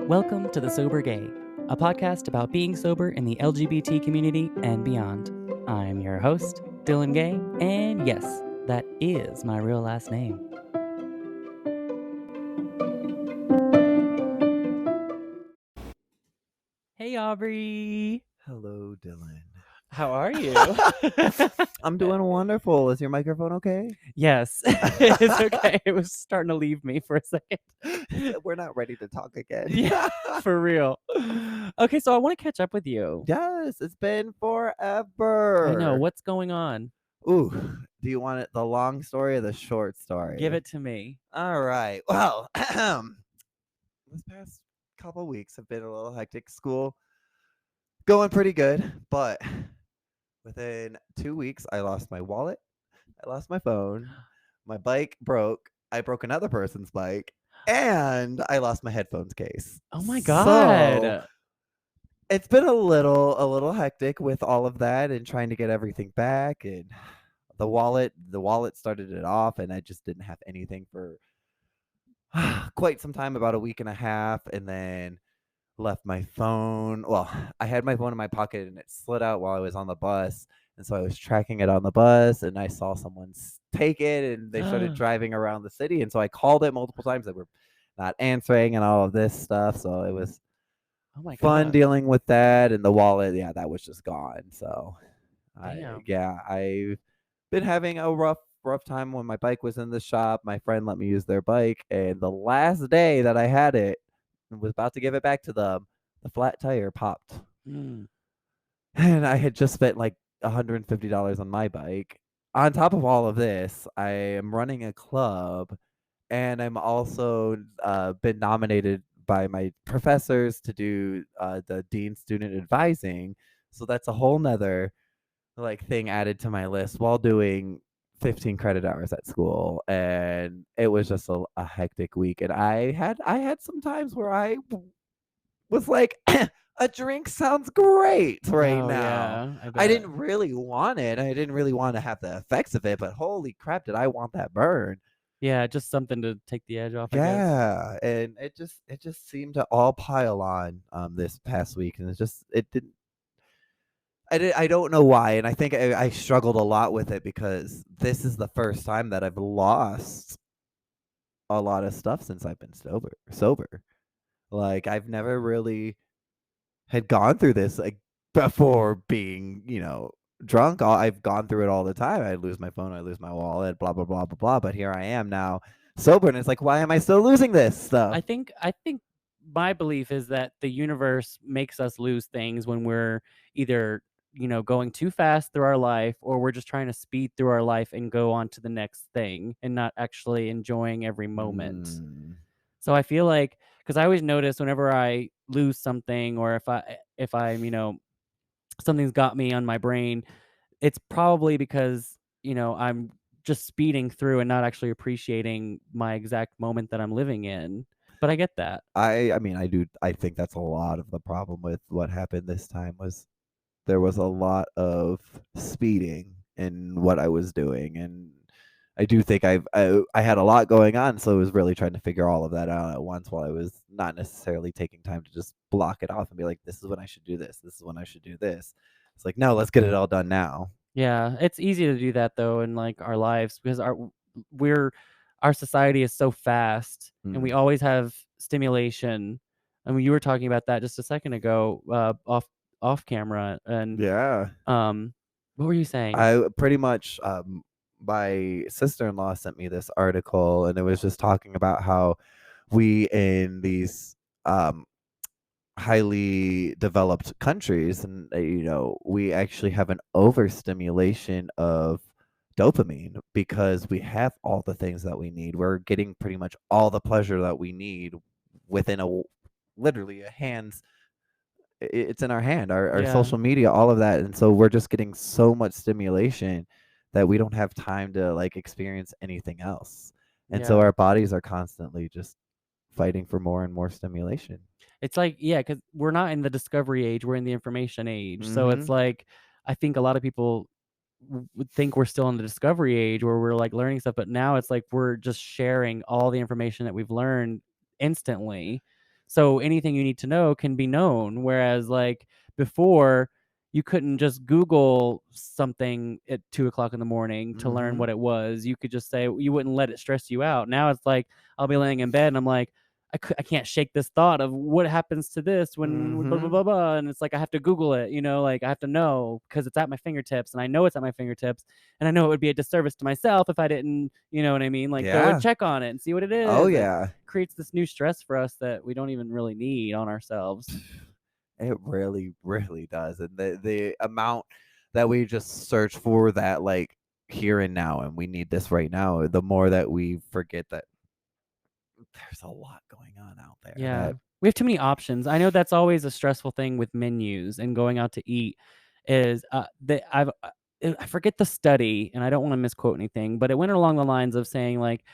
Welcome to The Sober Gay, a podcast about being sober in the LGBT community and beyond. I'm your host, Dillan Gay, and yes, that is my real last name. Hey, Aubrey. Hello, Dylan. How are you? I'm doing wonderful. Is your microphone okay? Yes, it's okay. It was starting to leave me for a second. We're not ready to talk again. Yeah, for real. Okay, so I want to catch up with you. Yes, it's been forever. I know. What's going on? Ooh, do you want it the long story or the short story? Give it to me. All right. Well, this past couple weeks have been a little hectic. School going pretty good, but within 2 weeks, I lost my wallet. I lost my phone. My bike broke. I broke another person's bike. And I lost my headphones case. Oh my God. So it's been a little hectic with all of that and trying to get everything back. And the wallet started it off, and I just didn't have anything for quite some time, about a week and a half, and then left my phone. Well, I had my phone in my pocket and it slid out while I was on the bus. And so I was tracking it on the bus, and I saw someone take it, and they started driving around the city. And so I called it multiple times. They were not answering and all of this stuff. So it was fun dealing with that. And the wallet, yeah, that was just gone. So I've been having a rough time. When my bike was in the shop, my friend let me use their bike. And the last day that I had it and was about to give it back to them, the flat tire popped. And I had just spent like $150 on my bike. On top of all of this, I am running a club, and I'm also been nominated by my professors to do the Dean Student Advising. So that's a whole nother thing added to my list while doing 15 credit hours at school. And it was just a hectic week. And I had some times where I was like, a drink sounds great right now. Yeah, I didn't really want it. I didn't really want to have the effects of it, but holy crap, did I want that burn. Yeah, just something to take the edge off, I guess. Yeah, and it just seemed to all pile on this past week, and I don't know why, and I think I struggled a lot with it because this is the first time that I've lost a lot of stuff since I've been sober. Like, I've never really had gone through this before being, drunk. I've gone through it all the time. I lose my phone, I lose my wallet, blah blah blah blah blah. But here I am now, sober, and it's like, why am I still losing this stuff? I think my belief is that the universe makes us lose things when we're either going too fast through our life, or we're just trying to speed through our life and go on to the next thing and not actually enjoying every moment. So I feel like, because I always notice whenever I lose something, or if I'm something's got me on my brain, it's probably because I'm just speeding through and not actually appreciating my exact moment that I'm living in. But I get that. I mean, I think that's a lot of the problem with what happened this time. Was there was a lot of speeding in what I was doing, and I do think I had a lot going on, so I was really trying to figure all of that out at once, while I was not necessarily taking time to just block it off and be like, this is when I should do this. This is when I should do this. It's like, no, let's get it all done now. Yeah, it's easy to do that though in our lives, because our society is so fast, and we always have stimulation. I mean, you were talking about that just a second ago, off camera, and yeah. What were you saying? I pretty much my sister-in-law sent me this article, and it was just talking about how we in these highly developed countries, and we actually have an overstimulation of dopamine because we have all the things that we need. We're getting pretty much all the pleasure that we need within literally a hand's. It's in our hand, our social media, all of that. And so we're just getting so much stimulation that we don't have time to experience anything else. And so our bodies are constantly just fighting for more and more stimulation. It's because we're not in the discovery age, we're in the information age. So it's like, I think a lot of people would think we're still in the discovery age where we're learning stuff, but now it's like we're just sharing all the information that we've learned instantly. So anything you need to know can be known. Whereas like before, you couldn't just Google something at 2 o'clock in the morning to learn Mhm. what it was. You could just say you wouldn't let it stress you out. Now it's like I'll be laying in bed and I'm like, I can't shake this thought of what happens to this when blah blah Mhm. blah blah, and it's like I have to Google it, like I have to know because it's at my fingertips, and I know it's at my fingertips, and I know it would be a disservice to myself if I didn't, you know what I mean, like go and Yeah. check on it and see what it Oh, is. It yeah. creates this new stress for us that we don't even really need on ourselves. It really, really does, and the amount that we just search for that, like, here and now, and we need this right now, the more that we forget that there's a lot going on out there Yeah. that We have too many options. I know that's always a stressful thing with menus and going out to eat is that I forget the study and I don't want to misquote anything, but it went along the lines of saying like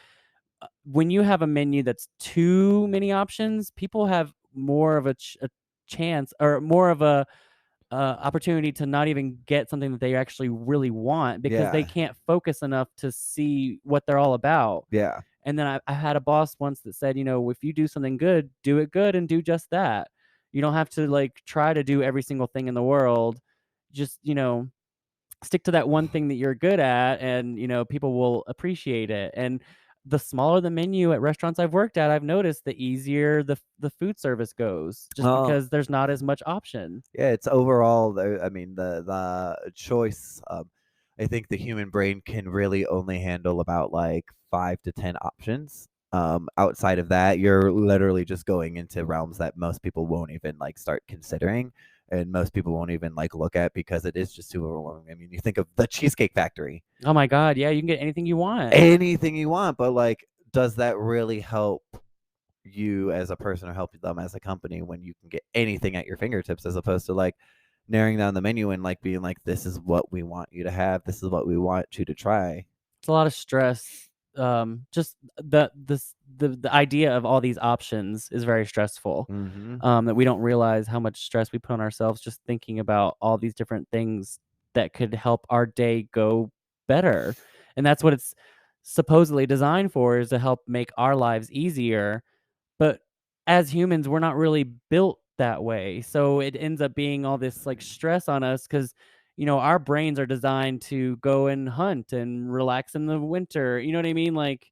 when you have a menu that's too many options, people have more of a chance or more of a opportunity to not even get something that they actually really want because they yeah, can't focus enough to see what they're all about. yeah. And then I had a boss once that said, if you do something good, do it good and do just that. You don't have to like try to do every single thing in the world. Just, stick to that one thing that you're good at and, people will appreciate it. And the smaller the menu at restaurants I've worked at, I've noticed the easier the food service goes just Oh, because there's not as much option. yeah, it's overall I mean, the choice, I think the human brain can really only handle about, like, 5 to 10 options. Outside of that, you're literally just going into realms that most people won't even, like, start considering, and most people won't even, like, look at because it is just too overwhelming. I mean, you think of the Cheesecake Factory. Oh my god, yeah, you can get anything you want. Anything you want, but, like, does that really help you as a person or help them as a company when you can get anything at your fingertips as opposed to, like, narrowing down the menu and, like, being like, "This is what we want you to have. This is what we want you to try." It's a lot of stress. Just the idea of all these options is very stressful. Mhm. That we don't realize how much stress we put on ourselves just thinking about all these different things that could help our day go better. And that's what it's supposedly designed for is to help make our lives easier. But as humans, we're not really built that way. So it ends up being all this like stress on us because, our brains are designed to go and hunt and relax in the winter. You know what I mean? Like,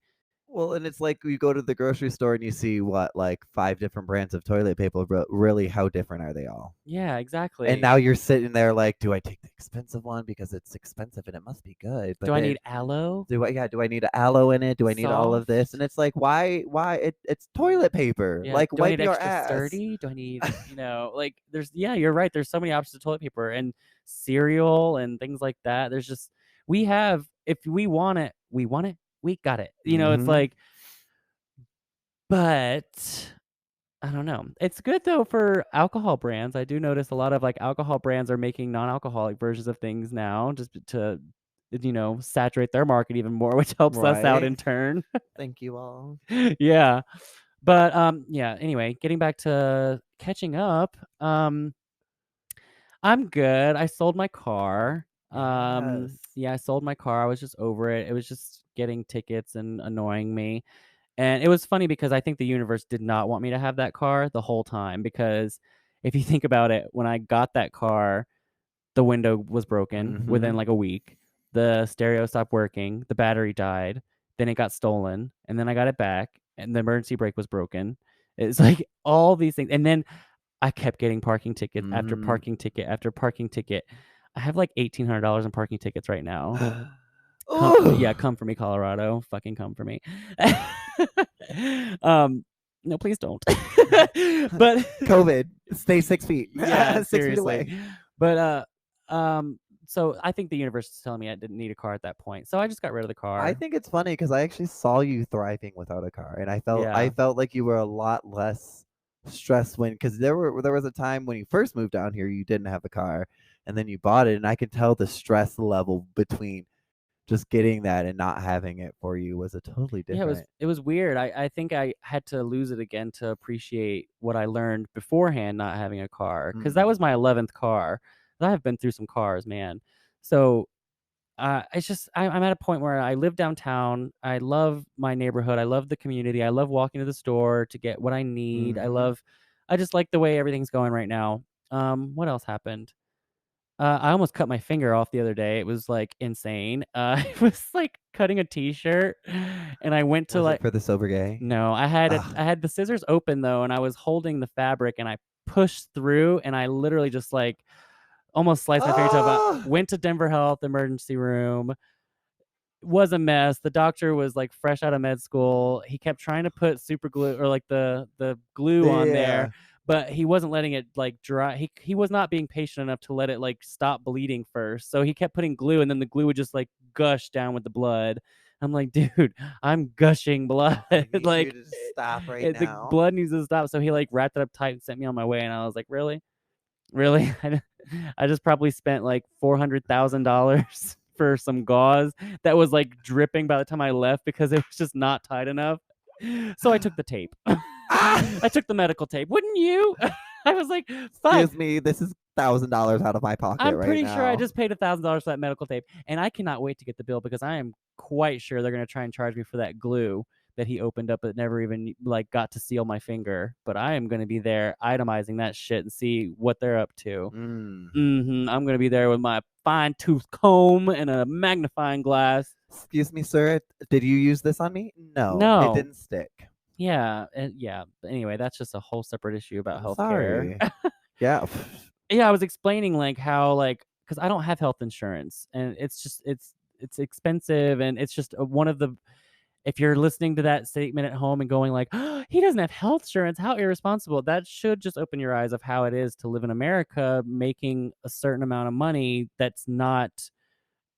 Well, and it's like you go to the grocery store and you see what, like, 5 different brands of toilet paper, but really, how different are they all? yeah, And exactly. now you're sitting there like, "Do I take the expensive one because it's expensive and it must be good?" Do But I then need aloe? do I need aloe in it? Do I need all of this? And Soft? it's like, why it's toilet paper. Yeah. Like, Do I wipe need your extra ass. sturdy? Do I need, like yeah, you're right. There's so many options of toilet paper and cereal and things like that. There's just, if we want it, we got it. It's Mhm. like, but I don't know. It's good though for alcohol brands. I do notice a lot of like alcohol brands are making non-alcoholic versions of things now just to, saturate their market even more, which helps us out Right? in turn. Thank you all. Yeah. But, yeah, anyway, getting back to catching up, I'm good. I sold my car. Yes. Yeah, I sold my car. I was just over it. It was just getting tickets and annoying me. And it was funny because I think the universe did not want me to have that car the whole time because if you think about it, when I got that car, the window was broken within Mhm. like a week. The stereo stopped working. The battery died. Then it got stolen. And then I got it back. And the emergency brake was broken. It's like all these things. And then I kept getting parking tickets after Mhm. parking ticket after parking ticket. I have like $1,800 in parking tickets right now. Ooh. Yeah, come for me, Colorado. Fucking come for me. um, no, please don't. But COVID. Stay 6 feet. yeah, 6 feet seriously. away. But so I think the universe is telling me I didn't need a car at that point. So I just got rid of the I car. think it's funny because I actually saw you thriving without a car, and I Yeah. felt like you were a lot less stressed when because there was a time when you first moved down here, you didn't have a car, and then you bought it, and I could tell the stress level between just getting that and not having it for you was a totally Yeah, different. it was weird. I think I had to lose it again to appreciate what I learned beforehand not having a car because that Mm. was my 11th car. I have been through some cars, man. So It's just I'm at a point where I live downtown. I love my neighborhood. I love the community. I love walking to the store to get what I need. Mhm. I just like the way everything's going right now. What else happened? I almost cut my finger off the other day. It was, like, insane. It was like cutting a t-shirt, and I went to, Was it like for the sober gay? no, Ugh. I had the scissors open, though, and I was holding the fabric, and I pushed through, and I literally just, like, almost sliced my fingertip out. Ah! Went to Denver Health emergency room, was a mess. The doctor was, like, fresh out of med school. He kept trying to put super glue or, like, the glue on there, Yeah. but he wasn't letting it, like, dry. He was not being patient enough to let it, like, stop bleeding first. So he kept putting glue, and then the glue would just, like, gush down with the blood. I'm like, "Dude, I'm gushing blood." I need you Like, to just stop right the now. blood needs to stop. So he, like, wrapped it up tight and sent me on my way, and I was like, "Really? Really?" I just probably spent, like, $400,000 for some gauze that was, like, dripping by the time I left because it was just not tight enough. So I took the tape. Ah! I took the medical tape. Wouldn't you? I was like, "Fuck." Excuse me, this is $1,000 out of my pocket I'm right pretty sure I now. just paid $1,000 for that medical tape, and I cannot wait to get the bill because I am quite sure they're gonna try and charge me for that glue that he opened up that never even, like, got to seal my finger. But I am gonna be there itemizing that shit and see what they're up to. Mm. I'm gonna be there with my fine tooth comb and a magnifying glass. Excuse me, sir, did you use this on me? No, it No. didn't stick. Yeah, and yeah. But anyway, that's just a whole separate issue about I'm healthcare. sorry. Yeah. Yeah, I was explaining, like, how, like, because I don't have health insurance, and it's just it's expensive, and it's just, one of the if you're listening to that statement at home and going like, "Oh, he doesn't have health insurance, how irresponsible." That should just open your eyes of how it is to live in America making a certain amount of money that's not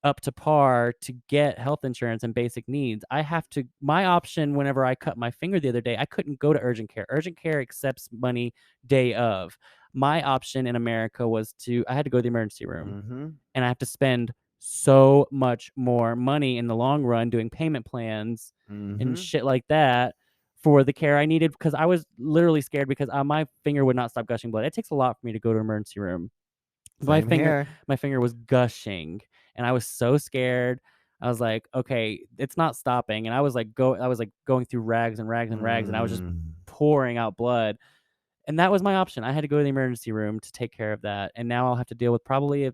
up to par to get health insurance and basic needs. I have to my option whenever I cut my finger the other day, I couldn't go to urgent care. Urgent care accepts money day of. My option in America was to I had to go to the emergency room, Mhm. and I have to spend so much more money in the long run doing payment plans and Mhm. shit like that for the care I needed because I was literally scared because, my finger would not stop gushing blood. It takes a lot for me to go to emergency room. My Same finger here. my finger was gushing, and I was so scared. I was like, "Okay, it's not stopping," and I was, like, going through rags and rags and rags, and I was just Mm. pouring out blood, and that was my option. I had to go to the emergency room to take care of that, and now I'll have to deal with probably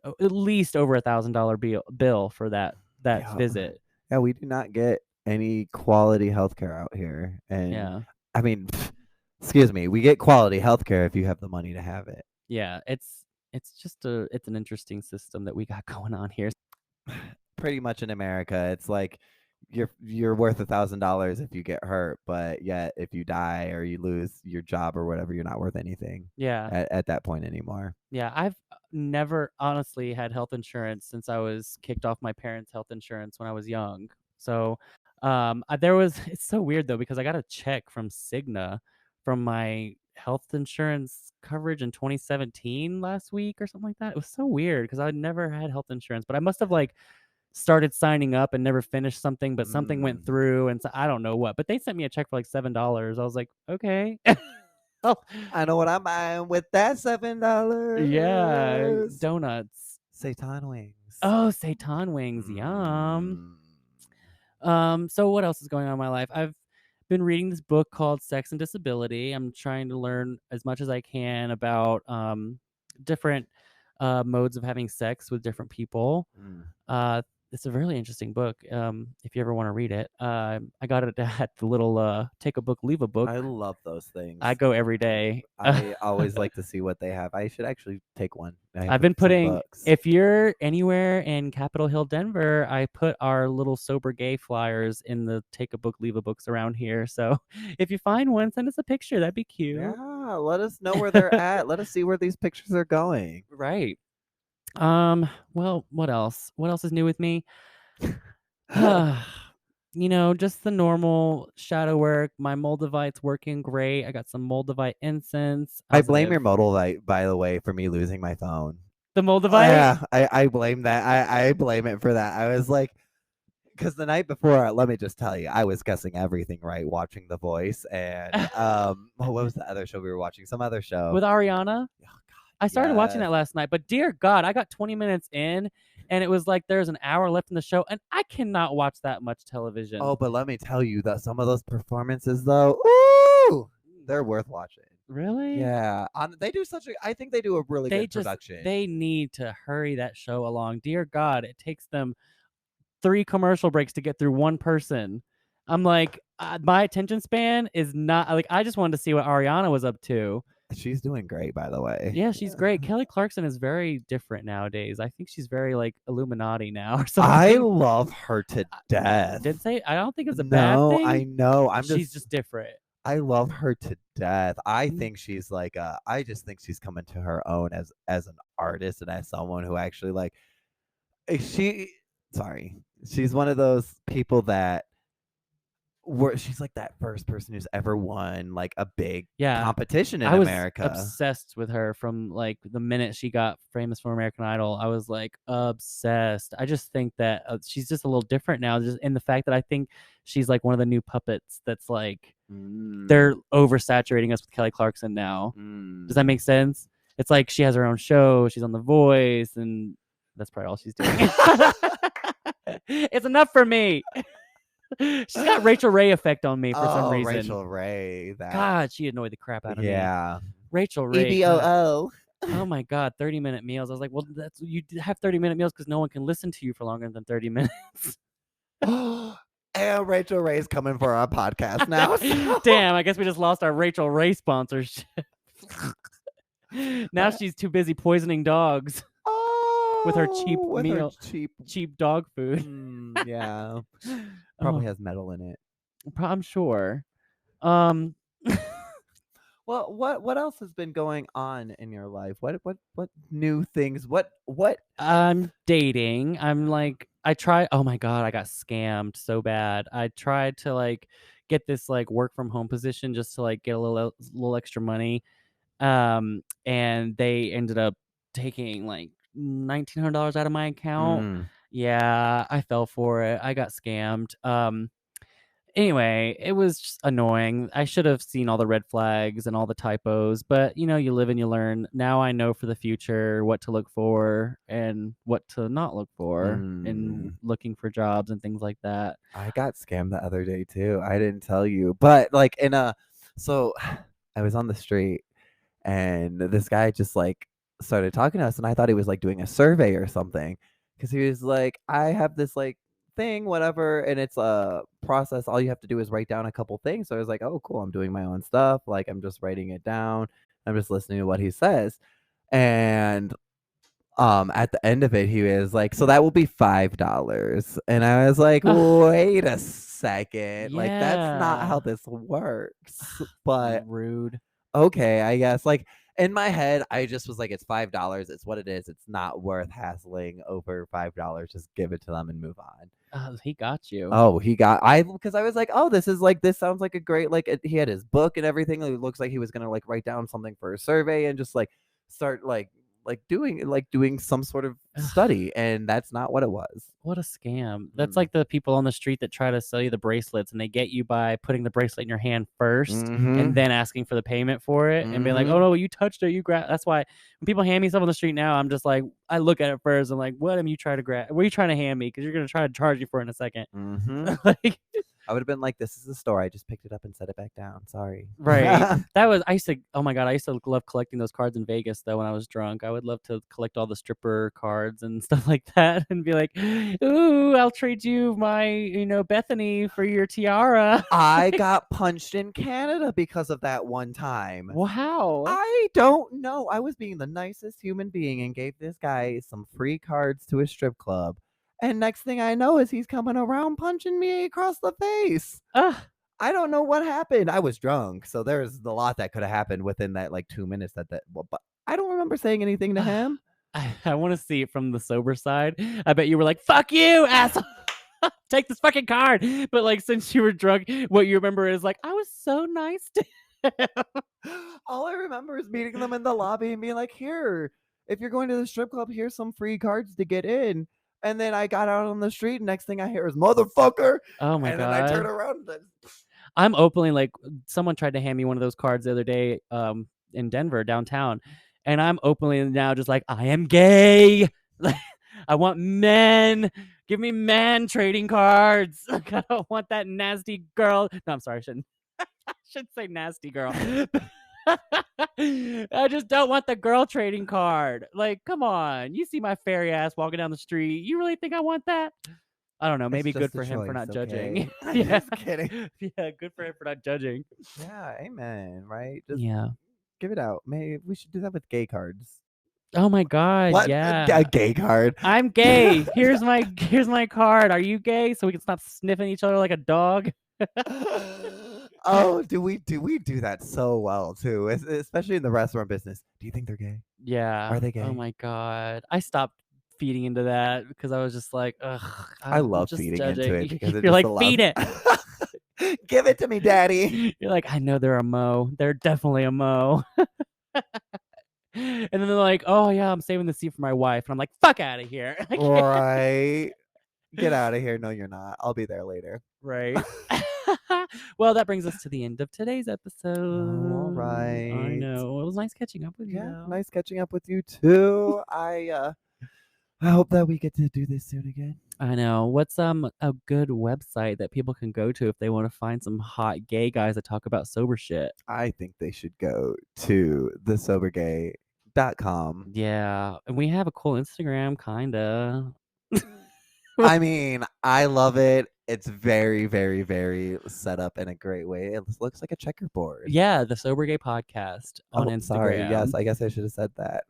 at least over $1,000 bill for that Yeah. visit. Yeah, we do not get any quality healthcare out here, and, Yeah. I mean, excuse me, we get quality healthcare if you have the money to have it. Yeah, it's just it's an interesting system that we got going on here. Pretty much in America, it's like you're worth $1,000 if you get hurt, but yet if you die or you lose your job or whatever, you're not worth anything Yeah. at that point anymore. Yeah, I've never honestly had health insurance since I was kicked off my parents' health insurance when I was young. So, there was it's so weird though because I got a check from Cigna from my health insurance coverage in 2017 last week or something like that. It was so weird because I never had health insurance, but I must have like started signing up and never finished something, but something went Mm. through and so I don't know what, but they sent me a check for like $7. I was like, okay. Oh, I know what I'm buying with that $7. yeah, donuts. Seitan wings. Oh, seitan wings, yum. Mm. So what else is going on in my life? I've been reading this book called Sex and Disability. I'm trying to learn as much as I can about different modes of having sex with different people. Mm. Uh, it's a really interesting book. If you ever want to read it, I got it at the little take a book, leave a book. I love those I things. go every day. I always like to see what they have. I should actually take one. I have I've been some putting books. if you're anywhere in Capitol Hill, Denver, I put our little sober gay flyers in the take a book, leave a books around here. So if you find one, send us a picture. That'd be cute. Yeah, let us know where they're at. Let us see where these pictures are going. Right. Well, what else? What else is new with me? Just the normal shadow work. My Moldavite's working great. I got some Moldavite incense. I blame Positive. your modal light, by the way, for me losing my phone. The Oh, Moldavite? yeah, I blame that. I blame it for that. I was like, because the night before, let me just tell you, I was guessing everything right watching The Voice, and what was the other show we were watching? Some other show. With Ariana? Oh God, I started watching yes. that last night, but dear God, I got 20 minutes in and it was like there's an hour left in the show, and I cannot watch that much television. Oh, but let me tell you that some of those performances though, ooh, they're worth watching. Really? Yeah, they do I think they do a really They good just production. they need to hurry that show along. Dear God, it takes them 3 commercial breaks to get through one person. I'm like, my attention span is not like, I just wanted to see what Ariana was up to. She's doing great, by the way. Yeah, she's great. Kelly Clarkson is very different nowadays. I think she's very, like, Illuminati now or I something. love her to death. Didn't say I don't think it's a bad No, I thing. know. She's just different. I love her to death. I Mhm. think she's like I just think she's coming to her own as an artist and as someone who actually like she sorry. She's one of those people that where she's like that first person who's ever won like a big Yeah. competition in I was America. obsessed with her from, like, the minute she got famous for American Idol. I was, like, obsessed. I just think that, she's just a little different now, just in the fact that I think she's, like, one of the new puppets that's, like, they're Mm, oversaturating us with Kelly Clarkson now. Does that mm. make sense? It's like she has her own show, she's on The Voice, and that's probably all she's doing. It's enough for me. She's got Rachel Ray effect on me for some Oh, reason. Rachel Ray, that God, she annoyed the crap out of me. yeah. Rachel Ray, God. EBOO. Oh my God, 30-minute meals. I was like, well, that's you have 30-minute meals because no one can listen to you for longer than 30 minutes. And Rachel Ray's coming for our podcast now. So. Damn, I guess we just lost our Rachel Ray sponsorship. Now she's too busy poisoning dogs with her cheap Oh, with her meal, cheap. cheap dog food. Yeah, probably Oh, has metal in it. I'm sure. Um, Well, what else has been going on in your life? What new things? What? I'm dating. I'm like, I try. Oh my God, I got scammed so bad. I tried to like get this like work from home position just to like get a little extra money. And they ended up taking like $1,900 out of my account. Mm, Yeah, I fell for it. I got scammed. Anyway, it was just annoying. I should have seen all the red flags and all the typos, but you know, you live and you learn. Now I know for the future what to look for and what to not look for in mm. looking for jobs and things like that. I got scammed the other day too. I didn't tell you, but like in a so I was on the street and this guy just like started talking to us and I thought he was like doing a survey or something because he was like I have this like thing whatever and it's a process all you have to do is write down a couple things. So I was like, oh cool, I'm doing my own stuff, like I'm just writing it down, I'm just listening to what he says. And at the end of it, he was like, "So that will be $5." And I was like, Ugh, "Wait a second. Like, that's not how yeah. this works." But Rude. okay, I guess. Like in my head, I just was like, "It's $5. It's what it is. It's not worth hassling over $5. Just give it to them and move on." He got you. Oh, he got I because I was like, "Oh, this sounds like a great like he had his book and everything. It looks like he was gonna like write down something for a survey and just like start doing some sort of study." And that's not what it was. What a scam. That's Mm. like the people on the street that try to sell you the bracelets and they get you by putting the bracelet in your hand first and Mhm. then asking for the payment for it and being like, "Oh Mhm. no, you touched it, you grab." That's why when people hand me stuff on the street now, I'm just like, I look at it first. I'm like, "What am you trying to grab? What are you trying to hand me? Because you're gonna try to charge you for it in a second." Mhm. Like, I would have been like, "This is a store. I just picked it up and set it back down. Sorry." right. That was I used to oh my God, I used to love collecting those cards in Vegas though when I was drunk. I would love to collect all the stripper cards and stuff like that and be like, "Ooh, I'll trade you my, Bethany for your tiara." I got punched in Canada because of that one time. Wow. I don't know. I was being the nicest human being and gave this guy some free cards to a strip club. And next thing I know is he's coming around punching me across the face. Ugh. I don't know what happened. I was drunk, so there's a lot that could have happened within that like 2 minutes but I don't remember saying anything to him. I wanna see it from the sober side. I bet you were like, "Fuck you, asshole. Take this fucking card." But, like, since you were drunk, what you remember is like, "I was so nice to him." All I remember is meeting them in the lobby and being like, "Here, if you're going to the strip club, here's some free cards to get in." And then I got out on the street, and next thing I hear is "motherfucker," Oh my and then I turn God. around and I'm openly like someone tried to hand me one of those cards the other day, in Denver, downtown, and I'm openly now just like, "I am gay." I want men. Give me men trading cards. I don't want that nasty girl. No, I'm sorry. I shouldn't say nasty girl. I just don't want the girl trading card. Like, come on. You see my fairy ass walking down the street. You really think I want that? I don't know. It's Maybe good just a for him for choice, not judging. okay? Yeah. Just kidding. Yeah, good for him for not judging. Yeah, amen, right? Just Yeah. give it out. Maybe we should do that with gay cards. Oh my god, What? A yeah. gay card? I'm gay. Here's my card. Are you gay? So we can stop sniffing each other like a dog. Oh, do we do that so well too, especially in the restaurant business. Do you think they're gay? Are Yeah. they Oh gay? my god. I stopped feeding into that because I was just like, ugh, I I'm love just feeding into it judging. because it You're just like, allows. feed it. Give it to me, daddy. You're like, I know they're a mo. They're definitely a mo. And then they're like, oh yeah, I'm saving the seat for my wife. And I'm like, fuck out of here. I can't. Right. Get out of here. No, you're not. I'll be there later. Right. Well, that brings us to the end of today's Oh, all episode. I right. know. It was nice catching up with you Yeah, though. nice catching up with you too. I hope that we get to do this soon again. I know. What's a good website that people can go to if they want to find some hot gay guys that talk about sober shit? I think they should go to thesobergay.com. Yeah, and we have a cool Instagram, kinda. I mean, I love it. It's very, very, very set up in a great way. It looks like a checkerboard. Yeah, the Sober Gay Podcast on Oh, sorry. Yes, Instagram. I guess I should have said that.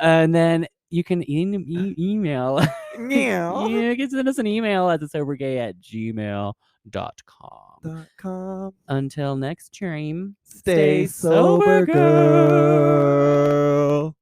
And then you can email. Yeah. You can send us an email at thesobergay@gmail.com. .com. Until next time, Stay sober, girl.